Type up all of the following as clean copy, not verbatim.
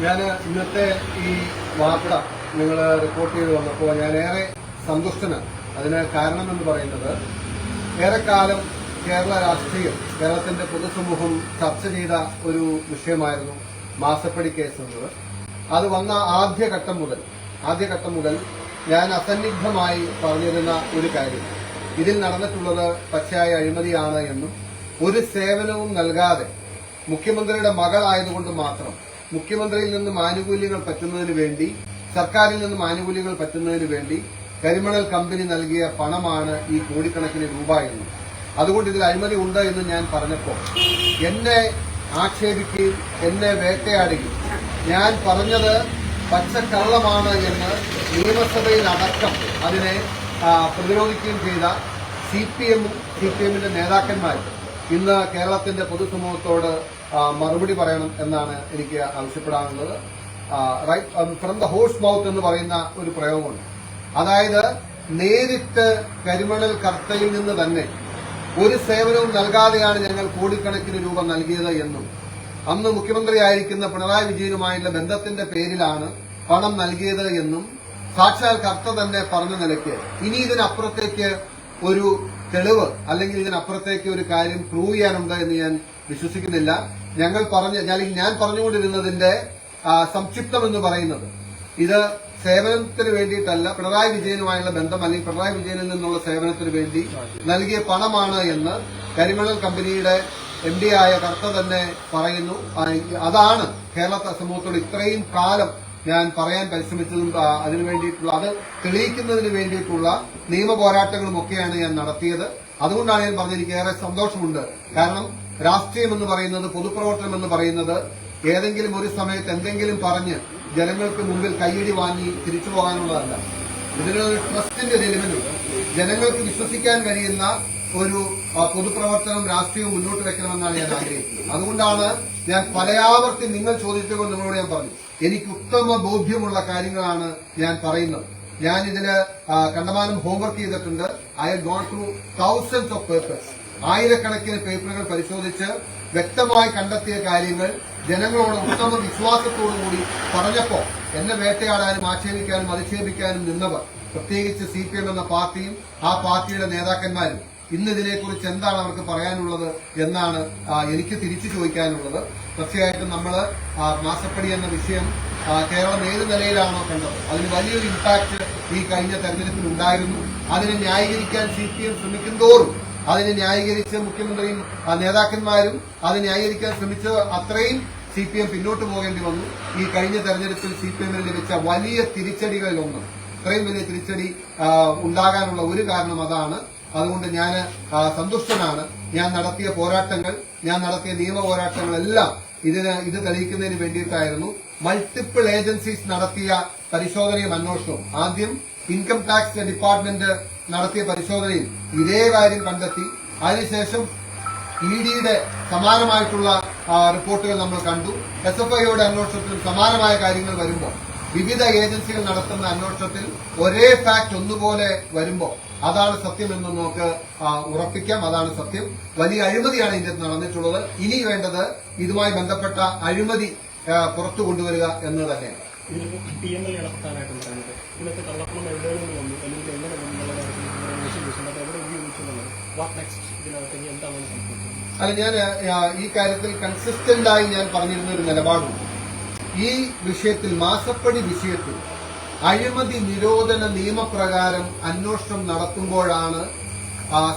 ഞാൻ ഇന്നത്തെ ഈ വാർത്ത നിങ്ങൾ റിപ്പോർട്ട് ചെയ്ത് വന്നപ്പോൾ ഞാൻ ഏറെ സന്തുഷ്ടനാണ്. അതിന് കാരണമെന്ന് പറയുന്നത് ഏറെക്കാലം കേരള രാഷ്ട്രീയം, കേരളത്തിന്റെ പൊതുസമൂഹം ചർച്ച ചെയ്ത ഒരു വിഷയമായിരുന്നു മാസപ്പടി കേസ് എന്നത്. അത് വന്ന ആദ്യഘട്ടം മുതൽ ഞാൻ അസന്നിഗ്ധമായി പറഞ്ഞിരുന്ന ഒരു കാര്യം, ഇതിൽ നടന്നിട്ടുള്ളത് പച്ചയായ അഴിമതിയാണ് എന്നും ഒരു സേവനവും നൽകാതെ മുഖ്യമന്ത്രിയുടെ മകളായതുകൊണ്ട് മാത്രം മുഖ്യമന്ത്രിയിൽ നിന്നും ആനുകൂല്യങ്ങൾ പറ്റുന്നതിന് വേണ്ടി, സർക്കാരിൽ നിന്നും ആനുകൂല്യങ്ങൾ പറ്റുന്നതിന് വേണ്ടി കരിമണൽ കമ്പനി നൽകിയ പണമാണ് ഈ കോടിക്കണക്കിന് രൂപ എന്ന്. അതുകൊണ്ട് ഇതിൽ അഴിമതി ഉണ്ട് എന്ന് ഞാൻ പറഞ്ഞപ്പോൾ എന്നെ ആക്ഷേപിക്കുകയും എന്നെ വേട്ടയാടുകയും ഞാൻ പറഞ്ഞത് പച്ചക്കള്ളമാണ് എന്ന് നിയമസഭയിലടക്കം അതിനെ പ്രതിരോധിക്കുകയും ചെയ്ത സിപിഎമ്മിന്റെ നേതാക്കന്മാരും ഇന്ന് കേരളത്തിന്റെ പൊതുസമൂഹത്തോട് മറുപടി പറയണം എന്നാണ് എനിക്ക് ആവശ്യപ്പെടാനുള്ളത്. ഫ്രം ദ ഹോഴ്സ് മൗത്ത് എന്ന് പറയുന്ന ഒരു പ്രയോഗമുണ്ട്. അതായത് നേരിട്ട് കരിമണൽ കർത്തയിൽ നിന്ന് തന്നെ ഒരു സേവനവും നൽകാതെയാണ് ഞങ്ങൾ കോടിക്കണക്കിന് രൂപ നൽകിയത് എന്നും അന്ന് മുഖ്യമന്ത്രിയായിരിക്കുന്ന പിണറായി വിജയനുമായുള്ള ബന്ധത്തിന്റെ പേരിലാണ് പണം നൽകിയത് എന്നും സാക്ഷാൽ കർത്ത തന്നെ പറഞ്ഞ നിലയ്ക്ക് ഇനി ഇതിനപ്പുറത്തേക്ക് ഒരു തെളിവ് അല്ലെങ്കിൽ ഇതിനപ്പുറത്തേക്ക് ഒരു കാര്യം പ്രൂവ് ചെയ്യാനുണ്ട് എന്ന് ഞാൻ വിശ്വസിക്കുന്നില്ല. ഞാൻ പറഞ്ഞുകൊണ്ടിരുന്നതിന്റെ സംക്ഷിപ്തം എന്ന് പറയുന്നത് ഇത് സേവനത്തിന് വേണ്ടിയിട്ടല്ല, പിണറായി വിജയനുമായുള്ള ബന്ധം അല്ലെങ്കിൽ പിണറായി വിജയനിൽ നിന്നുള്ള സേവനത്തിന് വേണ്ടി നൽകിയ പണമാണ് എന്ന് കരിമണൽ കമ്പനിയുടെ MD ആയ കർത്ത തന്നെ പറയുന്നു. അതാണ് കേരള സമൂഹത്തോട് ഇത്രയും കാലം ഞാൻ പറയാൻ പരിശ്രമിച്ചതും അതിനു വേണ്ടിയിട്ടുള്ള, അത് തെളിയിക്കുന്നതിന് വേണ്ടിയിട്ടുള്ള നിയമ പോരാട്ടങ്ങളുമൊക്കെയാണ് ഞാൻ നടത്തിയത്. അതുകൊണ്ടാണ് ഞാൻ പറഞ്ഞത് ഏറെ സന്തോഷമുണ്ട്. കാരണം രാഷ്ട്രീയം എന്ന് പറയുന്നത്, പൊതുപ്രവർത്തനം എന്ന് പറയുന്നത് ഏതെങ്കിലും ഒരു സമയത്ത് എന്തെങ്കിലും പറഞ്ഞ് ജനങ്ങൾക്ക് മുമ്പിൽ കൈയടി വാങ്ങി തിരിച്ചു പോകാനുള്ളതല്ല. ഇതിനൊരു ട്രസ്റ്റിന്റെ ഒരു എലിമെന്റുണ്ട്. ജനങ്ങൾക്ക് വിശ്വസിക്കാൻ കഴിയുന്ന ഒരു പൊതുപ്രവർത്തനം രാഷ്ട്രീയവും മുന്നോട്ട് വെക്കണമെന്നാണ് ഞാൻ ആഗ്രഹിക്കുന്നത്. അതുകൊണ്ടാണ് ഞാൻ പലയാവർത്തി നിങ്ങൾ ചോദിച്ചപ്പോൾ നിങ്ങളോട് ഞാൻ പറഞ്ഞു, എനിക്ക് ഉത്തമ ബോധ്യമുള്ള കാര്യങ്ങളാണ് ഞാൻ പറയുന്നത്. ഞാൻ ഇതില് കണ്ടമാനം ഹോംവർക്ക് ചെയ്തിട്ടുണ്ട്. I have gone through thousands of papers, ആയിരക്കണക്കിന് പേപ്പറുകൾ പരിശോധിച്ച് വ്യക്തമായി കണ്ടെത്തിയ കാര്യങ്ങൾ ജനങ്ങളോട് ഉത്തമ വിശ്വാസത്തോടുകൂടി പറഞ്ഞപ്പോൾ എന്നെ വേട്ടയാടാനും ആക്ഷേപിക്കാനും അധിക്ഷേപിക്കാനും നിന്നവർ, പ്രത്യേകിച്ച് CPM എന്ന പാർട്ടിയും ആ പാർട്ടിയുടെ നേതാക്കന്മാരും ഇന്ന് ഇതിനെക്കുറിച്ച് എന്താണ് അവർക്ക് പറയാനുള്ളത് എന്നാണ് എനിക്ക് തിരിച്ചു ചോദിക്കാനുള്ളത്. തീർച്ചയായിട്ടും നമ്മൾ മാസപ്പടി എന്ന വിഷയം കേരളം ഏത് നിലയിലാണോ കണ്ടത് അതിന് വലിയൊരു ഇമ്പാക്ട് ഈ കഴിഞ്ഞ തെരഞ്ഞെടുപ്പിൽ ഉണ്ടായിരുന്നു. അതിനെ ന്യായീകരിക്കാൻ CPM ശ്രമിക്കുന്തോറും അതിനെ ന്യായീകരിച്ച് മുഖ്യമന്ത്രിയും നേതാക്കന്മാരും അത് ന്യായീകരിക്കാൻ ശ്രമിച്ചത് അത്രയും CPM പിന്നോട്ട് പോകേണ്ടി വന്നു. ഈ കഴിഞ്ഞ തെരഞ്ഞെടുപ്പിൽ CPM-ന് ലഭിച്ച വലിയ തിരിച്ചടികളിലൊന്നും, ഇത്രയും വലിയ തിരിച്ചടി ഉണ്ടാകാനുള്ള ഒരു കാരണം അതാണ്. അതുകൊണ്ട് ഞാൻ സന്തുഷ്ടനാണ്. ഞാൻ നടത്തിയ പോരാട്ടങ്ങൾ, ഞാൻ നടത്തിയ നിയമ പോരാട്ടങ്ങളെല്ലാം ഇത് തെളിയിക്കുന്നതിന് വേണ്ടിയിട്ടായിരുന്നു. മൾട്ടിപ്പിൾ ഏജൻസീസ് നടത്തിയ പരിശോധനയും അന്വേഷണവും, ആദ്യം ഇൻകം ടാക്സ് ഡിപ്പാർട്ട്മെന്റ് നടത്തിയ പരിശോധനയിൽ ഇതേ കാര്യം കണ്ടെത്തി. അതിനുശേഷം ED-യുടെ സമാനമായിട്ടുള്ള റിപ്പോർട്ടുകൾ നമ്മൾ കണ്ടു. SFI-യുടെ അന്വേഷണത്തിലും സമാനമായ കാര്യങ്ങൾ വരുമ്പോൾ, വിവിധ ഏജൻസികൾ നടത്തുന്ന അന്വേഷണത്തിൽ ഒരേ ഫാക്ട് ഒന്നുപോലെ വരുമ്പോൾ അതാണ് സത്യം എന്ന് നമുക്ക് ഉറപ്പിക്കാം. അതാണ് സത്യം. വലിയ അഴിമതിയാണ് ഇന്ത്യയിൽ നടന്നിട്ടുള്ളത്. ഇനി വേണ്ടത് ഇതുമായി ബന്ധപ്പെട്ട അഴിമതി പുറത്തു കൊണ്ടുവരിക എന്ന് തന്നെയാണ്. അല്ല, ഞാൻ ഈ കാര്യത്തിൽ കൺസിസ്റ്റന്റായി ഞാൻ പറഞ്ഞിരുന്ന ഒരു നിലപാടുണ്ട്. ഈ വിഷയത്തിൽ, മാസപ്പടി വിഷയത്തിൽ അഴിമതി നിരോധന നിയമപ്രകാരം അന്വേഷണം നടത്തുമ്പോഴാണ്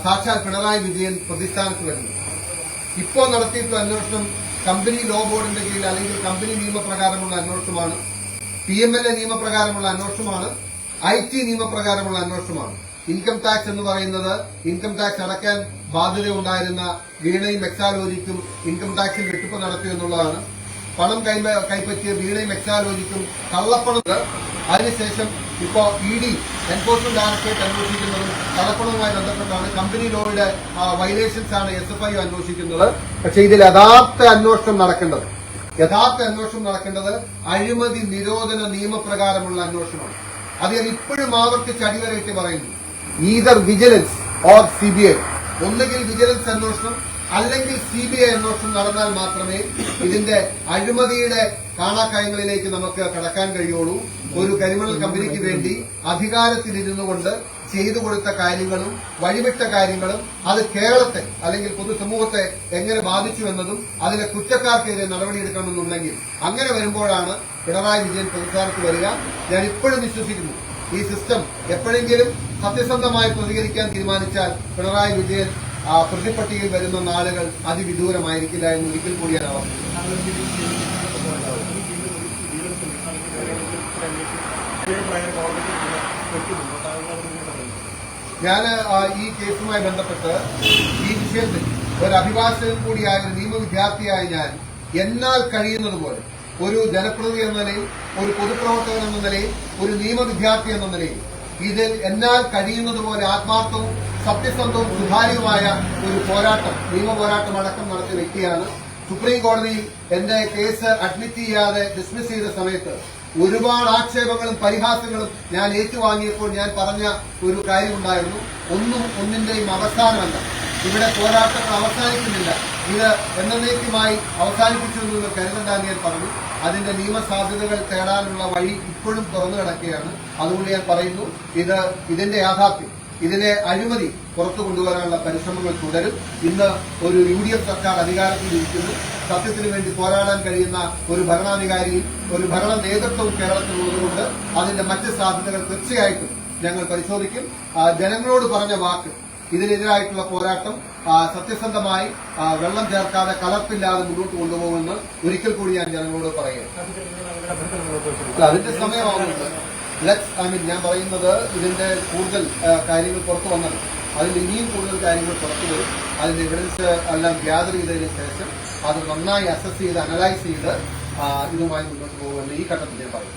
സാക്ഷാൽ പിണറായി വിജയൻ പ്രതിസ്ഥാനത്ത് വരുന്നത്. ഇപ്പോൾ നടത്തിയിട്ടുള്ള അന്വേഷണം കമ്പനി ലോ ബോർഡിന്റെ കീഴിൽ അല്ലെങ്കിൽ കമ്പനി നിയമപ്രകാരമുള്ള അന്വേഷണമാണ്, PMLA നിയമപ്രകാരമുള്ള അന്വേഷണമാണ്, IT നിയമപ്രകാരമുള്ള അന്വേഷണമാണ്. ഇൻകം ടാക്സ് എന്ന് പറയുന്നത്, ഇൻകം ടാക്സ് അടയ്ക്കാൻ ബാധ്യതയുണ്ടായിരുന്ന വീണയും എക്സാലോജിക്കും ഇൻകം ടാക്സിൽ വെട്ടിപ്പ് നടത്തി എന്നുള്ളതാണ്. പണം കൈപ്പറ്റിയ വീണയും എക്സാലോജിക്കും കള്ളപ്പണം. അതിനുശേഷം ഇപ്പോൾ ED, എൻഫോഴ്സ്മെന്റ് ഡയറക്ടറേറ്റ് അന്വേഷിക്കുന്നതും കള്ളപ്പണവുമായി ബന്ധപ്പെട്ടാണ്. കമ്പനി ലോയുടെ വയലേഷൻസ് ആണ് SFI അന്വേഷിക്കുന്നത്. പക്ഷേ ഇതിൽ യഥാർത്ഥ അന്വേഷണം നടക്കേണ്ടത് അഴിമതി നിരോധന നിയമപ്രകാരമുള്ള അന്വേഷണമാണ്. അത് ഞാൻ ഇപ്പോഴും ആവർത്തിച്ച് അടിവരയിട്ട് പറയുന്നു. Either vigilance or CBI. ഒന്നുകിൽ വിജിലൻസ് അന്വേഷണം, അല്ലെങ്കിൽ CBI അന്വേഷണം നടന്നാൽ മാത്രമേ ഇതിന്റെ അഴിമതിയുടെ കാണാക്കായങ്ങളിലേക്ക് നമുക്ക് കടക്കാൻ കഴിയുള്ളൂ. ഒരു കരിമണൽ കമ്പനിക്ക് വേണ്ടി അധികാരത്തിലിരുന്നു കൊണ്ട് ചെയ്തു കൊടുത്ത കാര്യങ്ങളും വഴിവിട്ട കാര്യങ്ങളും അത് കേരളത്തെ അല്ലെങ്കിൽ പൊതുസമൂഹത്തെ എങ്ങനെ ബാധിച്ചുവെന്നതും അതിലെ കുറ്റക്കാർക്കെതിരെ നടപടിയെടുക്കണമെന്നുണ്ടെങ്കിൽ അങ്ങനെ വരുമ്പോഴാണ് പിണറായി വിജയൻ പ്രതിസ്ഥാനത്ത് വരിക. ഞാൻ ഇപ്പോഴും വിശ്വസിക്കുന്നു ഈ സിസ്റ്റം എപ്പോഴെങ്കിലും സത്യസന്ധമായി പ്രതികരിക്കാൻ തീരുമാനിച്ചാൽ പിണറായി വിജയൻ പ്രതിപട്ടികയിൽ വരുന്ന നാളുകൾ അതിവിദൂരമായിരിക്കില്ല എന്ന് ഒരിക്കൽ കൂടി ഞാൻ ആവർത്തിക്കുന്നു. ഞാൻ ഈ കേസുമായി ബന്ധപ്പെട്ട് ഈ വിഷയത്തിൽ ഒരു അഭിഭാഷകൻ കൂടിയായ ഒരു നിയമ വിദ്യാർത്ഥിയായ ഞാൻ എന്നാൽ കഴിയുന്നത് പോലെ ഒരു ജനപ്രതിനിധി എന്ന നിലയിൽ, ഒരു പൊതുപ്രവർത്തകൻ എന്ന നിലയിൽ, ഒരു നിയമ വിദ്യാർത്ഥി എന്ന നിലയിൽ ഇതിൽ എന്നാൽ കഴിയുന്നത് പോലെ ആത്മാർത്ഥവും സത്യസന്ധവും സുതാര്യവുമായ ഒരു പോരാട്ടം, നിയമ പോരാട്ടം അടക്കം നടത്തിയ വ്യക്തിയാണ്. സുപ്രീം കോടതിയിൽ എന്റെ കേസ് അഡ്മിറ്റ് ചെയ്യാതെ ഡിസ്മിസ് ചെയ്ത സമയത്ത് ഒരുപാട് ആക്ഷേപങ്ങളും പരിഹാസങ്ങളും ഞാൻ ഏറ്റുവാങ്ങിയപ്പോൾ ഞാൻ പറഞ്ഞ ഒരു കാര്യമുണ്ടായിരുന്നു. ഒന്നിന്റെയും അവസാനമല്ല, ഇവിടെ പോരാട്ടങ്ങൾ അവസാനിക്കുന്നില്ല, ഇത് എന്നേക്കുമായി അവസാനിപ്പിച്ചു എന്ന് കരുതണ്ടെന്ന് ഞാൻ പറഞ്ഞു. അതിന്റെ നിയമസാധ്യതകൾ തേടാനുള്ള വഴി ഇപ്പോഴും തുറന്നു കിടക്കുകയാണ്. അതുകൊണ്ട് ഞാൻ പറയുന്നു, ഇതിന്റെ യാഥാർത്ഥ്യം, ഇതിനെ അഴിമതി പുറത്തു കൊണ്ടുവരാനുള്ള പരിശ്രമങ്ങൾ തുടരും. ഇന്ന് ഒരു UDF സർക്കാർ അധികാരത്തിലിരിക്കുന്നു. സത്യത്തിന് വേണ്ടി പോരാടാൻ കഴിയുന്ന ഒരു ഭരണാധികാരിയും ഒരു ഭരണ നേതൃത്വവും കേരളത്തിലുള്ളതുകൊണ്ട് അതിന്റെ മറ്റ് സാധ്യതകൾ തീർച്ചയായിട്ടും ഞങ്ങൾ പരിശോധിക്കും. ജനങ്ങളോട് പറഞ്ഞ വാക്ക്, ഇതിനെതിരായിട്ടുള്ള പോരാട്ടം സത്യസന്ധമായി വെള്ളം ചേർക്കാതെ കലർപ്പില്ലാതെ മുന്നോട്ട് കൊണ്ടുപോകുമെന്ന് ഒരിക്കൽ കൂടി ഞാൻ ജനങ്ങളോട് പറയുക. അതിന്റെ സമയമാവുന്നുണ്ട്. ഞാൻ പറയുന്നത് ഇതിന്റെ കൂടുതൽ കാര്യങ്ങൾ പുറത്തു വന്നത്, അതിൽ ഇനിയും കൂടുതൽ കാര്യങ്ങൾ പുറത്തു വരും. അതിന്റെ എവിഡൻസ് എല്ലാം ഗ്യാദർ ചെയ്തതിനു ശേഷം അത് നന്നായി അസസ് ചെയ്ത് അനലൈസ് ചെയ്ത് ഇതുമായി മുന്നോട്ട് പോകുമെന്ന് ഈ ഘട്ടത്തിൽ ഞാൻ പറയും.